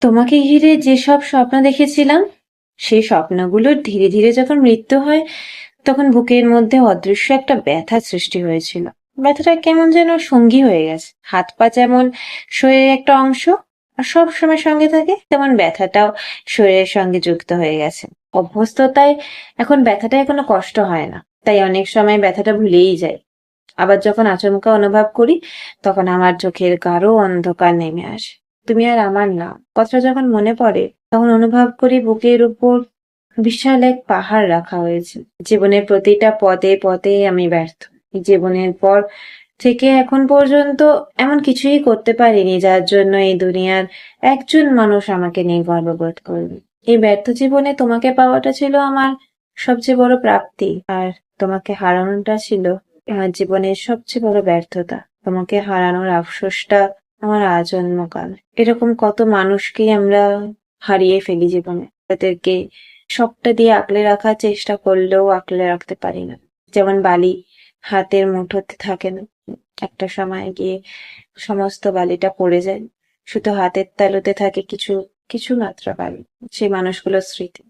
তোমাকে ঘিরে যেসব স্বপ্ন দেখেছিলাম, সেই স্বপ্নগুলোর ধীরে ধীরে যখন মৃত্যু হয়, তখন বুকের মধ্যে অদৃশ্য একটা ব্যথা সৃষ্টি হয়েছিল। ব্যথাটা কেমন যেন সঙ্গী হয়ে গেছে। হাত পা যেমন শরীরের একটা অংশ আর সব সময় সঙ্গে থাকে, তেমন ব্যথাটাও শরীরের সঙ্গে যুক্ত হয়ে গেছে। অভ্যস্ততায় এখন ব্যথাটায় কোনো কষ্ট হয় না, তাই অনেক সময় ব্যথাটা ভুলেই যায়। আবার যখন আচমকা অনুভব করি, তখন আমার চোখের গাঢ় অন্ধকার নেমে আসে। তুমি আর আমার না কথাটা যখন মনে পড়ে, তখন অনুভব করি বুকের উপর বিশাল এক পাহাড় রাখা হয়েছে। জীবনের প্রতিটা পদে পদে আমি ব্যর্থ। এই জীবনের পর থেকে এখন পর্যন্ত এমন কিছুই করতে পারিনি যার জন্য এই দুনিয়ার একজন মানুষ আমাকে নিয়ে গর্ববোধ করবে। এই ব্যর্থ জীবনে তোমাকে পাওয়াটা ছিল আমার সবচেয়ে বড় প্রাপ্তি, আর তোমাকে হারানোটা ছিল আমার জীবনের সবচেয়ে বড় ব্যর্থতা। তোমাকে হারানোর আফসোসটা আমার আজন্মকাল। এরকম কত মানুষকেই আমরা হারিয়ে ফেলি জীবনে। তাদেরকে সবটা দিয়ে আঁকলে রাখার চেষ্টা করলেও আঁকলে রাখতে পারি না। যেমন বালি হাতের মুঠোতে থাকে না, একটা সময় গিয়ে সমস্ত বালিটা পড়ে যায়, শুধু হাতের তালুতে থাকে কিছু কিছু মাত্র বালি। সেই মানুষগুলোর স্মৃতি।